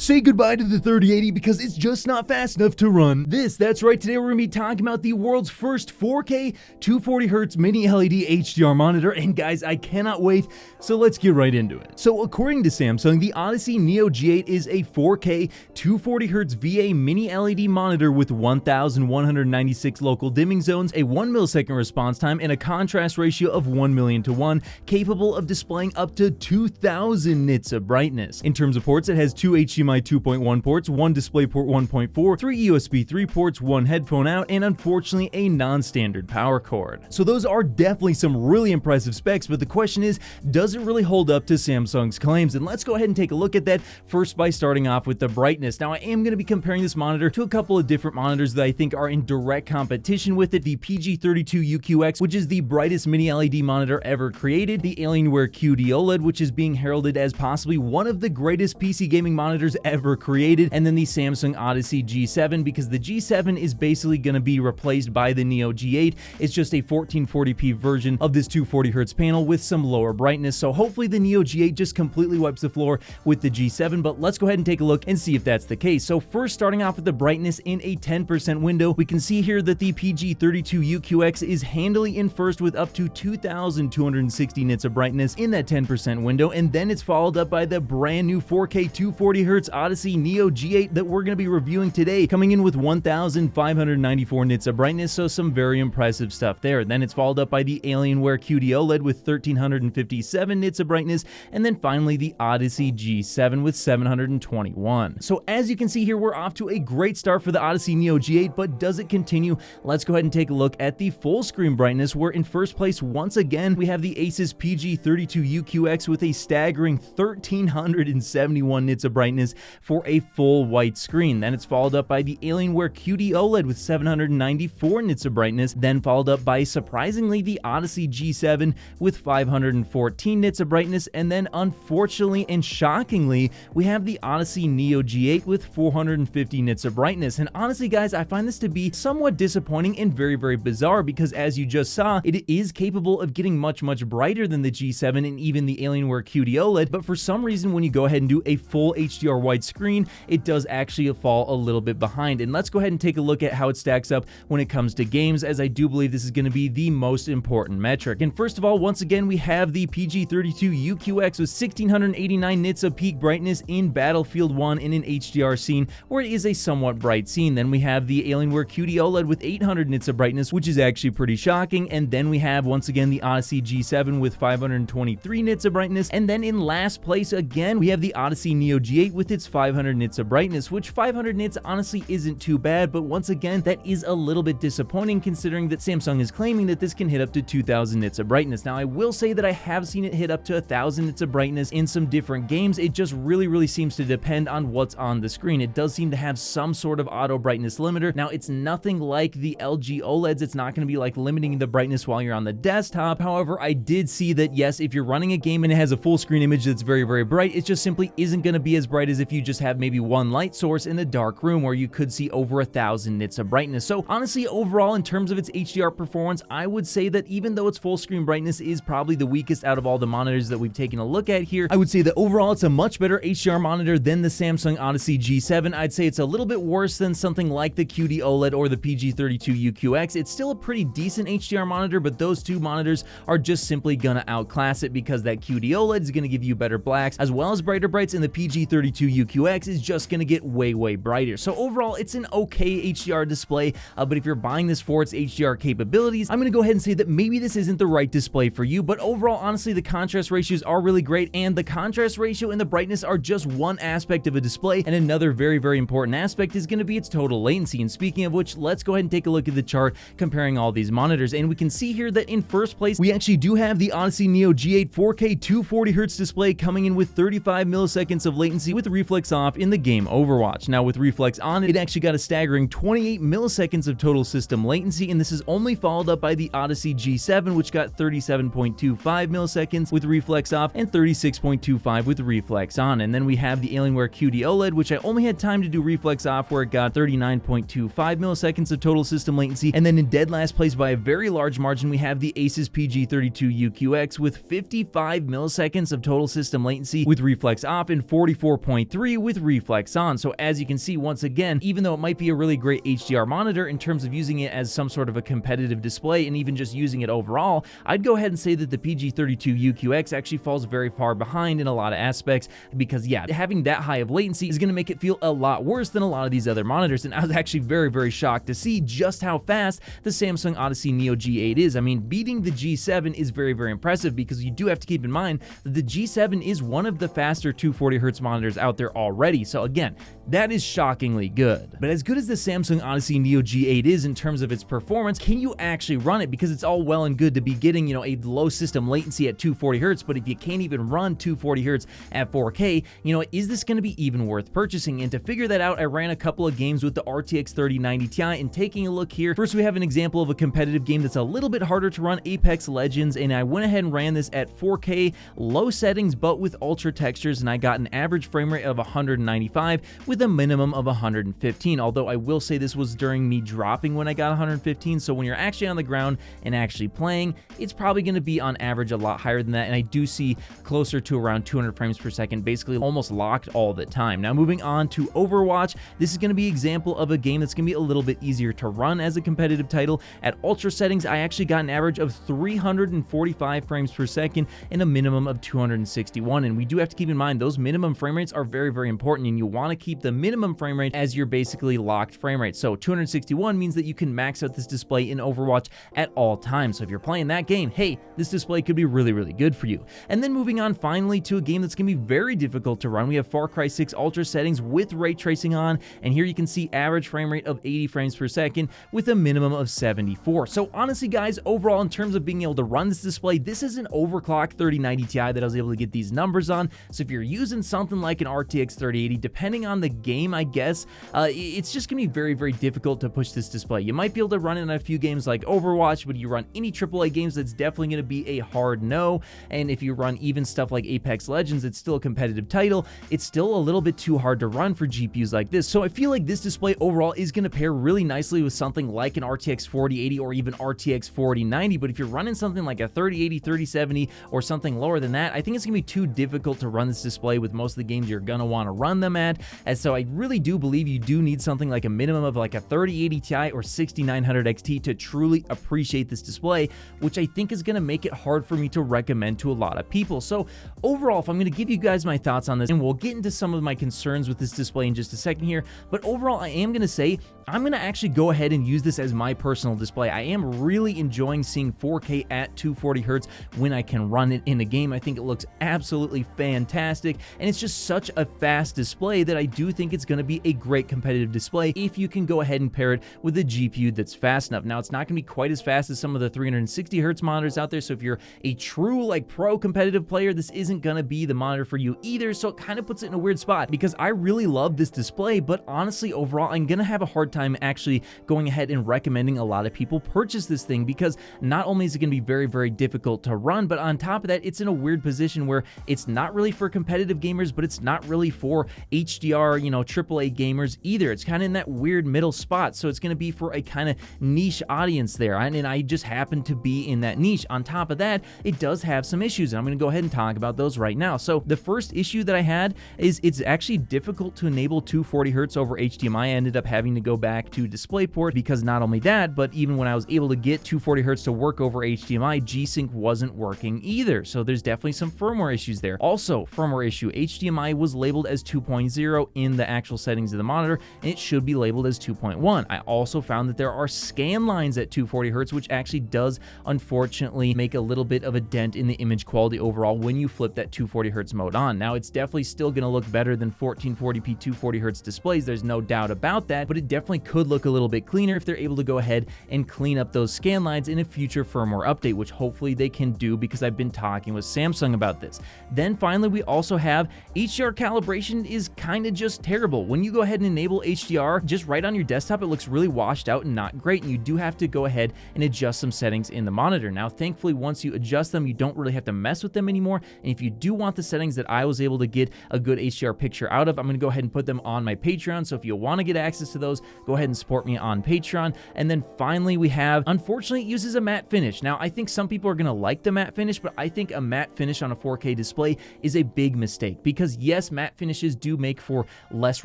Say goodbye to the 3080 because it's just not fast enough to run this. That's right, today we're going to be talking about the world's first 4K 240Hz mini LED HDR monitor, and guys, I cannot wait, so let's get right into it. So according to Samsung, the Odyssey Neo G8 is a 4K 240Hz VA mini LED monitor with 1,196 local dimming zones, a 1 millisecond response time, and a contrast ratio of 1,000,000:1, capable of displaying up to 2,000 nits of brightness. In terms of ports, it has 2 HDMI 2.1 ports, 1 DisplayPort 1.4, 3 USB 3 ports, 1 headphone out, and unfortunately a non-standard power cord. So those are definitely some really impressive specs, but the question is, does it really hold up to Samsung's claims? And let's go ahead and take a look at that, first by starting off with the brightness. Now I am going to be comparing this monitor to a couple of different monitors that I think are in direct competition with it. The PG32UQX, which is the brightest mini LED monitor ever created, the Alienware QD-OLED, which is being heralded as possibly one of the greatest PC gaming monitors ever created, and then the Samsung Odyssey G7, because the G7 is basically going to be replaced by the Neo G8. It's just a 1440p version of this 240Hz panel with some lower brightness, so hopefully the Neo G8 just completely wipes the floor with the G7, but let's go ahead and take a look and see if that's the case. So first, starting off with the brightness in a 10% window, we can see here that the PG32UQX is handily in first with up to 2,260 nits of brightness in that 10% window, and then it's followed up by the brand new 4K 240Hz Odyssey Neo G8 that we're going to be reviewing today, coming in with 1,594 nits of brightness, so some very impressive stuff there. Then it's followed up by the Alienware QD-OLED with 1,357 nits of brightness, and then finally the Odyssey G7 with 721. So as you can see here, we're off to a great start for the Odyssey Neo G8, but does it continue? Let's go ahead and take a look at the full screen brightness, where in first place once again we have the Asus PG32UQX with a staggering 1,371 nits of brightness for a full white screen. Then it's followed up by the Alienware QD-OLED with 794 nits of brightness, then followed up by, surprisingly, the Odyssey G7 with 514 nits of brightness, and then unfortunately and shockingly, we have the Odyssey Neo G8 with 450 nits of brightness. And honestly guys, I find this to be somewhat disappointing and very, very bizarre, because as you just saw, it is capable of getting much brighter than the G7 and even the Alienware QD-OLED, but for some reason when you go ahead and do a full HDR wide screen, it does actually fall a little bit behind. And let's go ahead and take a look at how it stacks up when it comes to games, as I do believe this is going to be the most important metric. And first of all, once again, we have the PG32UQX with 1,689 nits of peak brightness in Battlefield 1 in an HDR scene where it is a somewhat bright scene. Then we have the Alienware QD-OLED with 800 nits of brightness, which is actually pretty shocking. And then we have once again the Odyssey G7 with 523 nits of brightness. And then in last place again, we have the Odyssey Neo G8 with its 500 nits of brightness, which 500 nits honestly isn't too bad, but once again, that is a little bit disappointing considering that Samsung is claiming that this can hit up to 2,000 nits of brightness. Now I will say that I have seen it hit up to 1,000 nits of brightness in some different games. It just really seems to depend on what's on the screen. It does seem to have some sort of auto brightness limiter. Now it's nothing like the LG OLEDs. It's not going to be like limiting the brightness while you're on the desktop. However, I did see that yes, if you're running a game and it has a full screen image that's very bright, it just simply isn't going to be as bright as if you just have maybe one light source in a dark room where you could see over 1,000 nits of brightness. So honestly, overall, in terms of its HDR performance, I would say that even though its full screen brightness is probably the weakest out of all the monitors that we've taken a look at here, I would say that overall it's a much better HDR monitor than the Samsung Odyssey G7. I'd say it's a little bit worse than something like the QD-OLED or the PG32UQX. It's still a pretty decent HDR monitor, but those two monitors are just simply gonna outclass it, because that QD-OLED is gonna give you better blacks as well as brighter brights, and the PG32UQX is just gonna get way brighter. So overall, it's an okay HDR display, but if you're buying this for its HDR capabilities, I'm gonna go ahead and say that maybe this isn't the right display for you. But overall, honestly, the contrast ratios are really great, and the contrast ratio and the brightness are just one aspect of a display, and another very important aspect is gonna be its total latency. And speaking of which, let's go ahead and take a look at the chart comparing all these monitors, and we can see here that in first place, we actually do have the Odyssey Neo G8 4K 240Hz display coming in with 35 milliseconds of latency with reflex off in the game Overwatch. Now with reflex on, it actually got a staggering 28 milliseconds of total system latency, and this is only followed up by the Odyssey G7, which got 37.25 milliseconds with reflex off and 36.25 with reflex on. And then we have the Alienware QD-OLED, which I only had time to do reflex off, where it got 39.25 milliseconds of total system latency. And then in dead last place by a very large margin, we have the Asus PG32UQX with 55 milliseconds of total system latency with reflex off and 44.3 2.3 with reflex on. So as you can see, once again, even though it might be a really great HDR monitor in terms of using it as some sort of a competitive display and even just using it overall, I'd go ahead and say that the PG32UQX actually falls very far behind in a lot of aspects because, yeah, having that high of latency is going to make it feel a lot worse than a lot of these other monitors. And I was actually very, very shocked to see just how fast the Samsung Odyssey Neo G8 is. I mean, beating the G7 is very, very impressive because you do have to keep in mind that the G7 is one of the faster 240Hz monitors out there already. So again, that is shockingly good. But as good as the Samsung Odyssey Neo G8 is in terms of its performance, can you actually run it? Because it's all well and good to be getting, you know, a low system latency at 240Hz, but if you can't even run 240Hz at 4K, you know, is this going to be even worth purchasing? And to figure that out, I ran a couple of games with the RTX 3090 Ti, and taking a look here, first we have an example of a competitive game that's a little bit harder to run, Apex Legends, and I went ahead and ran this at 4K, low settings, but with ultra textures, and I got an average frame rate of 195 with a minimum of 115, although I will say this was during me dropping when I got 115, so when you're actually on the ground and actually playing, it's probably going to be on average a lot higher than that, and I do see closer to around 200 frames per second, basically almost locked all the time. Now moving on to Overwatch, this is going to be an example of a game that's going to be a little bit easier to run as a competitive title. At ultra settings, I actually got an average of 345 frames per second and a minimum of 261, and we do have to keep in mind those minimum frame rates are very, very important, and you want to keep the minimum frame rate as your basically locked frame rate. So 261 means that you can max out this display in Overwatch at all times. So if you're playing that game, hey, this display could be really, really good for you. And then moving on finally to a game that's going to be very difficult to run, we have Far Cry 6 ultra settings with ray tracing on, and here you can see average frame rate of 80 frames per second with a minimum of 74. So honestly guys, overall in terms of being able to run this display, this is an overclocked 3090 Ti that I was able to get these numbers on. So if you're using something like an RTX 3080, depending on the game, I guess, it's just gonna be very, very difficult to push this display. You might be able to run it in a few games like Overwatch, but you run any AAA games, that's definitely gonna be a hard no. And if you run even stuff like Apex Legends, it's still a competitive title, it's still a little bit too hard to run for GPUs like this. So I feel like this display overall is going to pair really nicely with something like an RTX 4080 or even RTX 4090, but if you're running something like a 3080, 3070 or something lower than that, I think it's going to be too difficult to run this display with most of the games you're going to want to run them at. And so I really do believe you do need something like a minimum of like a 3080 Ti or 6900 XT to truly appreciate this display, which I think is going to make it hard for me to recommend to a lot of people. So overall, if I'm going to give you guys my thoughts on this, and we'll get into some of my concerns with this display in just a second here, but overall I am going to say I'm going to actually go ahead and use this as my personal display. I am really enjoying seeing 4K at 240Hz when I can run it in a game. I think it looks absolutely fantastic, and it's just such a fast display that I do think it's going to be a great competitive display if you can go ahead and pair it with a GPU that's fast enough. Now, it's not going to be quite as fast as some of the 360Hz monitors out there, so if you're a true like pro competitive player, this isn't going to be the monitor for you either, so it kind of puts it in a weird spot because I really love this display, but honestly overall I'm going to have a hard time actually going ahead and recommending a lot of people purchase this thing because not only is it going to be very, very difficult to run, but on top of that, it's in a weird position where it's not really for competitive gamers, but it's not really for HDR, you know, AAA gamers either. It's kind of in that weird middle spot, so it's going to be for a kind of niche audience there, and I just happen to be in that niche. On top of that, it does have some issues, and I'm going to go ahead and talk about those right now. So the first issue that I had is it's actually difficult to enable 240Hz over HDMI. I ended up having to go back to DisplayPort because not only that, but even when I was able to get 240Hz to work over HDMI, G-Sync wasn't working either. So there's definitely some firmware issues there. Also, firmware issue, HDMI was labeled as 2.0 in the actual settings of the monitor, and it should be labeled as 2.1. I also found that there are scan lines at 240Hz, which actually does unfortunately make a little bit of a dent in the image quality overall when you flip that 240Hz mode on. Now, it's definitely still going to look better than 1440p 240Hz displays, there's no doubt about that, but it definitely could look a little bit cleaner if they're able to go ahead and clean up those scan lines in a future firmware update, which hopefully they can do because I've been talking with Samsung about this. Then finally, we also have HDR calibration is kind of just terrible. When you go ahead and enable HDR just right on your desktop, it looks really washed out and not great, and you do have to go ahead and adjust some settings in the monitor. Now, thankfully, once you adjust them, you don't really have to mess with them anymore, and if you do want the settings that I was able to get a good HDR picture out of, I'm going to go ahead and put them on my Patreon, so if you want to get access to those, go ahead and support me on Patreon. And then finally, we have, unfortunately, it uses a matte finish. Now, I think some people are going to like the matte finish, but I think a matte finish on a 4K display is a big mistake because yes, matte finishes do make for less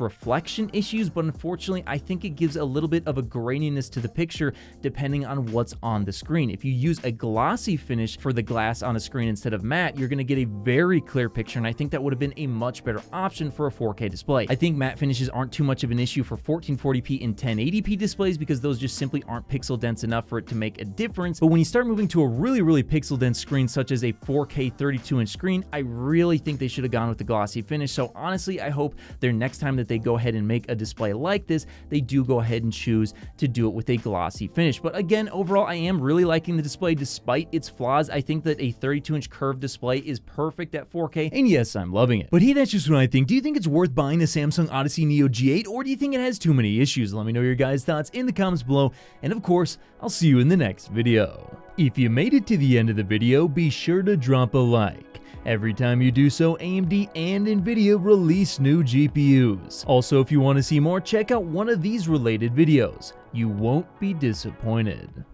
reflection issues, but unfortunately, I think it gives a little bit of a graininess to the picture depending on what's on the screen. If you use a glossy finish for the glass on a screen instead of matte, you're going to get a very clear picture, and I think that would have been a much better option for a 4K display. I think matte finishes aren't too much of an issue for 1440p and 1080p displays because those just simply aren't pixel dense enough for it to make a difference. But when you start moving to a really pixel dense screen such as a 4K 32-inch screen, I really think they should have gone with the glossy finish. So honestly, I hope their next time that they go ahead and make a display like this, they do go ahead and choose to do it with a glossy finish. But again, overall, I am really liking the display despite its flaws. I think that a 32-inch curved display is perfect at 4K, and yes, I'm loving it. But hey, that's just what I think. Do you think it's worth buying the Samsung Odyssey Neo G8, or do you think it has too many issues? Let me know your guys' thoughts in the comments below, and of course, I'll see you in the next video. If you made it to the end of the video, be sure to drop a like. Every time you do so, AMD and NVIDIA release new GPUs. Also, if you want to see more, check out one of these related videos. You won't be disappointed.